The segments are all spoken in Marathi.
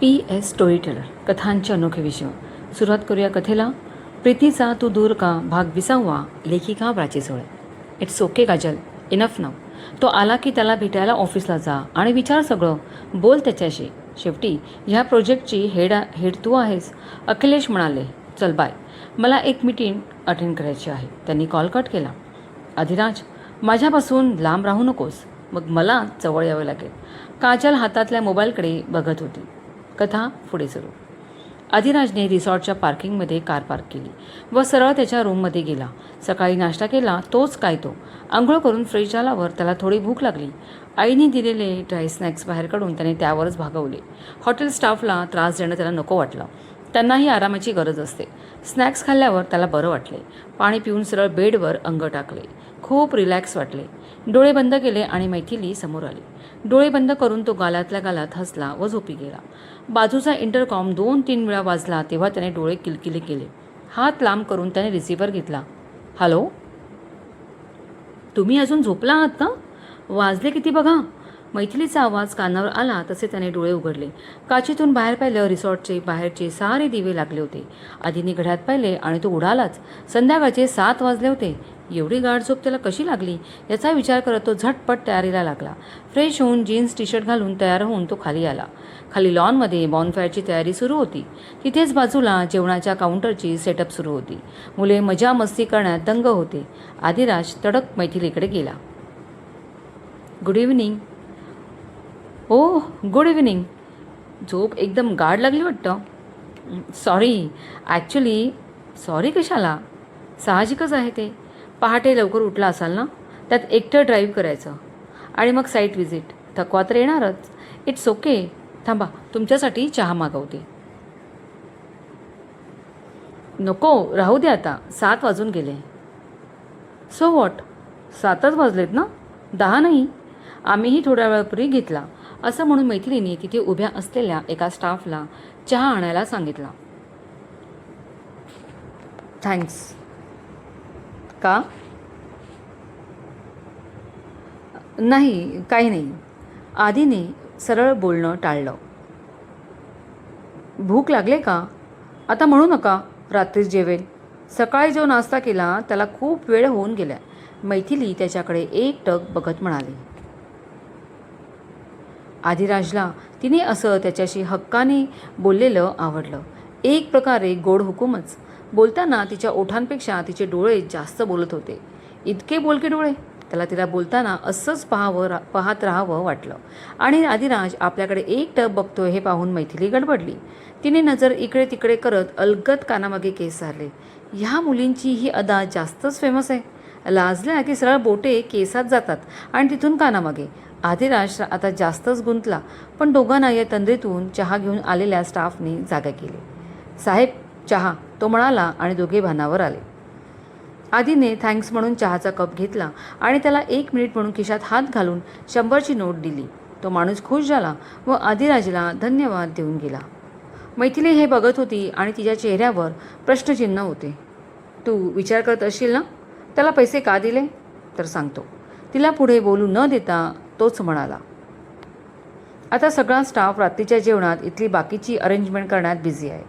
PS स्टोरी टेलर कथांचे अनोखे विषय. सुरुवात करूया कथेला. प्रीतीचा तू दूर का भाग 20वा. लेखिका Prachi Sole. It's okay Kajal, enough नाव. तो आला की त्याला भेटायला ऑफिसला जा आणि विचार सगळं, बोल त्याच्याशी. शेवटी ह्या प्रोजेक्टची हेड तू आहेस. अखिलेश म्हणाले, चल बाय, मला एक मीटिंग अटेंड करायची आहे. त्यांनी कॉल कट केला. अधिराज, माझ्यापासून लांब राहू नकोस. मग मला जवळ यावं लागेल. काजल हातातल्या मोबाईलकडे बघत होती. कथा पुढे सुरू. अधिराजने रिसॉर्टच्या पार्किंगमध्ये कार पार्क केली व सरळ त्याच्या रूममध्ये गेला. सकाळी नाश्ता केला तोच काय तो. आंघोळ करून फ्रेश झाल्यावर त्याला थोडी भूक लागली. आईने दिलेले ड्राय स्नॅक्स बाहेर काढून त्याने त्यावरच भागवले. हॉटेल स्टाफला त्रास देणं त्याला नको वाटलं. त्यांनाही आरामाची गरज असते. स्नॅक्स खाल्ल्यावर त्याला बरं वाटले. पाणी पिऊन सरळ बेडवर अंग टाकले. खूप रिलॅक्स वाटले. डोळे बंद केले आणि मैथिली समोर आली. डोळे बंद करून तो गालातल्या गालात हसला व झोपी गेला. बाजूचा इंटरकॉम 2-3 वेळा वाजला तेव्हा त्याने डोळे किलकिले केले. हात लांब करून त्याने रिसिव्हर घेतला. हॅलो, तुम्ही अजून झोपला आहात का? वाजले किती बघा. मैथिलीचा आवाज कानावर आला तसे त्याने डोळे उघडले. काचेतून बाहेर पाहिलं. रिसॉर्टचे बाहेरचे सारे दिवे लागले होते. आधीने घड्यात पाहिले आणि तो उडालाच. संध्याकाळचे 7 वाजले होते. एवढी गाढ झोप त्याला कशी लागली याचा विचार करत तो झटपट तयारीला लागला. फ्रेश होऊन जीन्स टी शर्ट घालून तयार होऊन तो खाली आला. खाली लॉनमध्ये बॉनफायरची तयारी सुरू होती. तिथेच बाजूला जेवणाच्या काउंटरची सेटअप सुरू होती. मुले मजा मस्ती करण्यात दंग होते. आदिराज तडक मैथिलीकडे गेला. Good evening. Oh, good evening. झोप एकदम गाढ लागली वाटतं. सॉरी, ॲक्च्युली सॉरी कशाला, साहजिकच आहे ते. पहाटे लवकर उठला असाल ना, त्यात एकटं ड्राईव्ह करायचं आणि मग साईट व्हिजिट. थकवा तर येणारच. It's okay. थांबा, तुमच्यासाठी चहा मागवते. नको, राहू दे आता. 7 वाजून गेले. सो वॉट, 7च वाजलेत ना, 10 नाही. आम्हीही थोड्या वेळापूर्वी घेतला. असं म्हणून मैथिलीने तिथे उभ्या असलेल्या एका स्टाफला चहा आणायला सांगितला. थँक्स. का? नाही, काही नाही. आधीने सरळ बोलणं टाळलं. भूक लागले का? आता म्हणू नका, रात्रीच जेवेल. सकाळी जो नाश्ता केला त्याला खूप वेळ होऊन गेला. मैथिली त्याच्याकडे एकटक बघत म्हणाली. आदिराजला तिने असं त्याच्याशी हक्काने बोललेलं आवडलं. एक प्रकारे गोड हुकूमच. बोलताना तिच्या ओठांपेक्षा तिचे डोळे जास्त बोलत होते. इतके बोलके डोळे. त्याला तिला बोलताना असंच पाहत राहावं वाटलं. आणि आदिराज आपल्याकडे एकटक बघतोय हे पाहून मैथिली गडबडली. तिने नजर इकडे तिकडे करत अलगद कानामागे केस सारले. ह्या मुलींची ही अदा जास्तच फेमस आहे. लाजल्या की सरळ बोटे केसात जातात आणि तिथून कानामागे. आदिराज आता जास्तच गुंतला. पण दोघांना या तंद्रीतून चहा घेऊन आलेल्या स्टाफने जागा केली. साहेब, चहा, तो म्हणाला आणि दोघे भानावर आले. आधीने थँक्स म्हणून चहाचा कप घेतला आणि त्याला 1 मिनिट म्हणून खिशात हात घालून 100ची नोट दिली. तो माणूस खुश झाला व आदिराजला धन्यवाद देऊन गेला. मैथिली हे बघत होती आणि तिच्या चेहऱ्यावर प्रश्नचिन्ह होते. तू विचार करत असशील ना, त्याला पैसे का दिले? तर सांगतो. तिला पुढे बोलू न देता तोच म्हणाला. आता सगळा स्टाफ रात्रीच्या जेवणात इथली बाकीची अरेंजमेंट करण्यात बिझी आहे.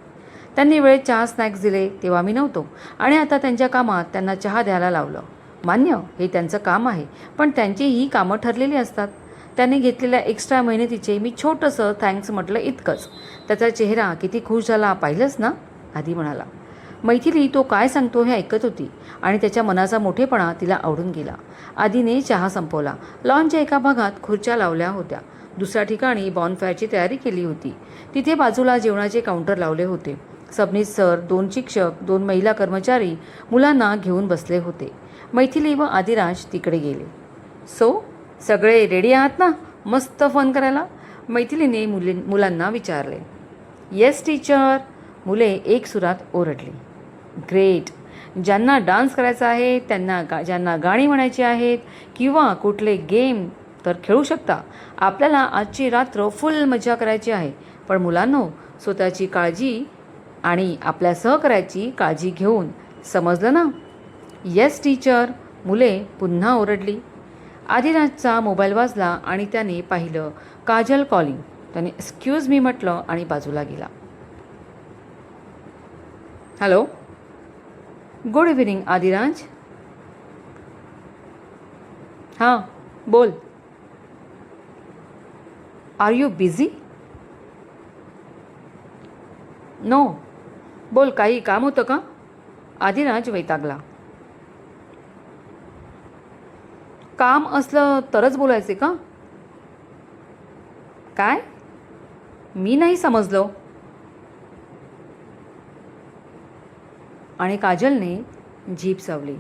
त्यांनी वेळेत चहा स्नॅक्स दिले तेव्हा मी नव्हतो आणि आता त्यांच्या कामात त्यांना चहा द्यायला लावलं. मान्य, हे त्यांचं काम आहे, पण त्यांची ही कामं ठरलेली असतात. त्यांनी घेतलेल्या एक्स्ट्रा मेहनतीचे मी छोटंसं थँक्स म्हटलं इतकंच. त्याचा चेहरा किती खुश झाला पाहिलंच ना, आधी म्हणाला. मैथिली तो काय सांगतो हे ऐकत होती आणि त्याच्या मनाचा मोठेपणा तिला आवडून गेला. आधीने चहा संपवला. लॉनच्या एका भागात खुर्च्या लावल्या होत्या. दुसऱ्या ठिकाणी बॉनफायरची तयारी केली होती. तिथे बाजूला जेवणाचे काउंटर लावले होते. सबनीस सर, 2 शिक्षक, 2 महिला कर्मचारी मुलांना घेऊन बसले होते. मैथिली व आदिराज तिकडे गेले. सो, सगळे रेडी आहात ना मस्त फन करायला? मैथिलीने मुलांना विचारले. येस टीचर, मुले एक सुरात ओरडली. ग्रेट. ज्यांना डान्स करायचा आहे, ज्यांना गाणी म्हणायची आहेत किंवा कुठले गेम तर खेळू शकता. आपल्याला आजची रात्र फुल मजा करायची आहे. पण मुलांनो, स्वतःची काळजी आणि आपल्या सहकार्याची काळजी घेऊन, समजलं ना? येस टीचर, मुले पुन्हा ओरडली. आदिराजचा मोबाईल वाजला आणि त्याने पाहिलं काजल कॉलिंग. त्याने एक्सक्यूज मी म्हटलं आणि बाजूला गेला. Hello, good evening Adiraj. हां, बोल. R you busy? नो, बोल, काही काम होतं का? आदिराज वैतागला. काम असलं तरच बोलायचे का? काय? मी नाही समजलो. आणि काजलने जीभ चावली.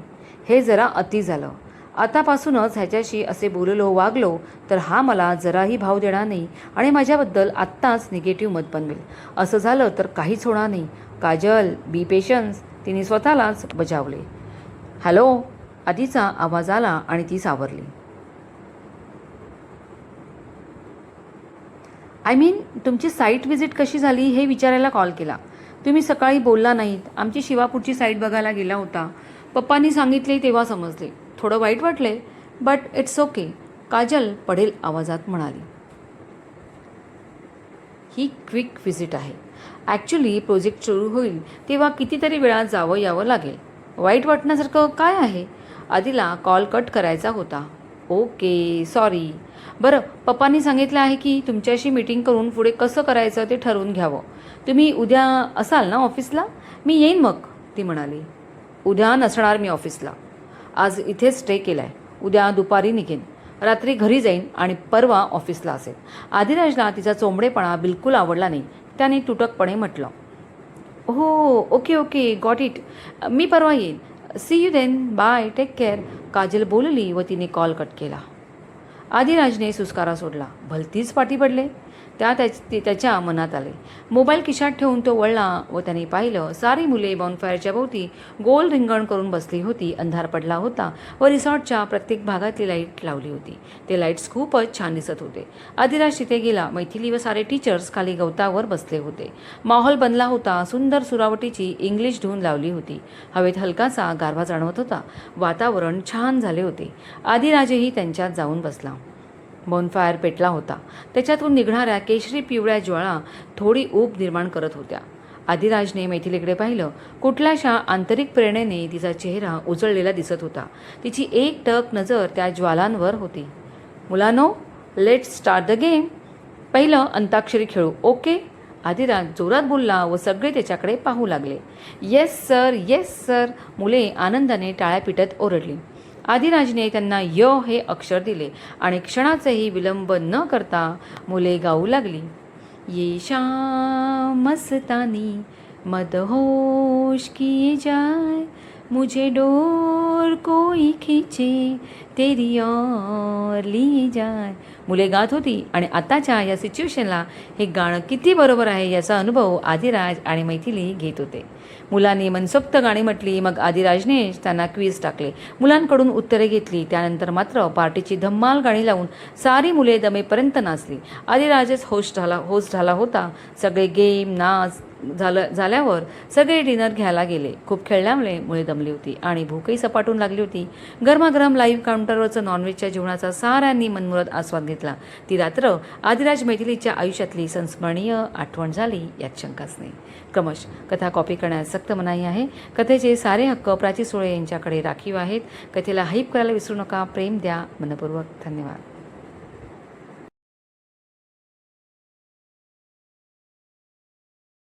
हे जरा अति झालं. आतापासूनच ह्याच्याशी असे बोललो वागलो तर हा मला जराही भाव देणार नाही आणि माझ्याबद्दल आत्ताच निगेटिव्ह मत बनवेल. असं झालं तर काहीच होणार नाही. काजल, बी पेशन्स, तिने स्वतःलाच बजावले. हॅलो, आधीचा आवाज आला आणि ती सावरली. आय मीन, तुमची साईट व्हिजिट कशी झाली हे विचारायला कॉल केला. तुम्ही सकाळी बोलला नाहीत. आमची शिवापूरची साईट बघायला गेला होता. पप्पांनी सांगितले तेव्हा समजले. थोडं वाईट वाटले, बट इट्स ओके, काजल पडेल आवाजात म्हणाली. ही क्विक व्हिजिट आहे. ॲक्च्युली प्रोजेक्ट सुरू होईल तेव्हा कितीतरी वेळा जावं यावं लागेल. वाईट वाटण्यासारखं काय आहे? आधीला कॉल कट करायचा होता. Okay, sorry. बरं, पप्पांनी सांगितलं आहे की तुमच्याशी मीटिंग करून पुढे कसं करायचं ते ठरवून घ्यावं. तुम्ही उद्या असाल ना ऑफिसला? मी येईन मग, ती म्हणाली. उद्या नसणार मी ऑफिसला. आज इथेच स्टे केला आहे. उद्या दुपारी निघेन, रात्री घरी जाईन आणि परवा ऑफिसला असेल. आदिराजला तिचा चोंबडेपणा बिलकुल आवडला नाही. त्याने तुटकपणे म्हटलं, हो, ओके ओके, गॉट इट. मी परवा येईन. See you then, bye, take care, Kajal बोलली व तिने कॉल कट केला. आदिराजने सुस्कारा सोडला. भलतीच पाठी पडले, त्याच्या मनात आले. मोबाईल खिशात ठेवून तो वळला व त्याने पाहिलं सारी मुले बॉनफायरच्या भोवती गोल रिंगण करून बसली होती. अंधार पडला होता व रिसॉर्टच्या प्रत्येक भागातली लाईट लावली होती. ते लाईट्स खूपच छान दिसत होते. आदिराज तिथे गेला. मैथिली व सारे टीचर्स खाली गवतावर बसले होते. माहोल बनला होता. सुंदर सुरावटीची इंग्लिश धून लावली होती. हवेत हलकासा गारवा जाणवत होता. वातावरण छान झाले होते. आदिराजही त्यांच्यात जाऊन बसला. बॉनफायर पेटला होता. त्याच्यातून निघणाऱ्या केशरी पिवळ्या ज्वाळा थोडी ऊब निर्माण करत होत्या. आदिराजने मैथिलीकडे पाहिलं. कुठल्याशा आंतरिक प्रेरणेने तिचा चेहरा उजळलेला दिसत होता. तिची एक टक नजर त्या ज्वालांवर होती. मुलांनो, लेट्स स्टार्ट द गेम. पहिलं अंताक्षरी खेळू, ओके? आदिराज जोरात बोलला व सगळे त्याच्याकडे पाहू लागले. येस सर, येस सर, मुले आनंदाने टाळ्या पिटत ओरडली. आदिराजने त्यांना य हे अक्षर दिले आणि क्षणाचाही विलंब न करता मुले गाऊ लागली. ये शाम मस्तानी मदहोश किए जाए, मुझे डोर कोई खींचे तेरी ओर लिए जाए. मुले गात होती आणि आताच्या या सिच्युएशनला हे गाणं किती बरोबर आहे याचा अनुभव आदिराज आणि मैथिली घेत होते. मुलांनी मनसोक्त गाणी म्हटली. मग आदिराजने त्यांना क्विज टाकले. मुलांकडून उत्तरे घेतली. त्यानंतर मात्र पार्टीची धम्माल गाणी लावून सारी मुले दमेपर्यंत नाचली. आदिराजच होस्ट झाला होता. सगळे गेम नाच झाल्यावर सगळे डिनर घ्यायला गेले. खूप खेळल्यामुळे मुळे दमली होती आणि भूकही सपाटून लागली होती. गरमागरम लाईव्ह काउंटरवरचं नॉनव्हेजच्या जेवणाचा साऱ्यांनी मनमुराद आस्वाद घेतला. ती रात्र आदिराज मैथिलीच्या आयुष्यातली संस्मरणीय आठवण झाली यात शंकाच नाही. क्रमश कथा कॉपी करण्यास सक्त मनाई आहे. कथेचे सारे हक्क प्राची सुळे यांच्याकडे राखीव आहेत. कथेला हाईप करायला विसरू नका. प्रेम द्या. मनपूर्वक धन्यवाद.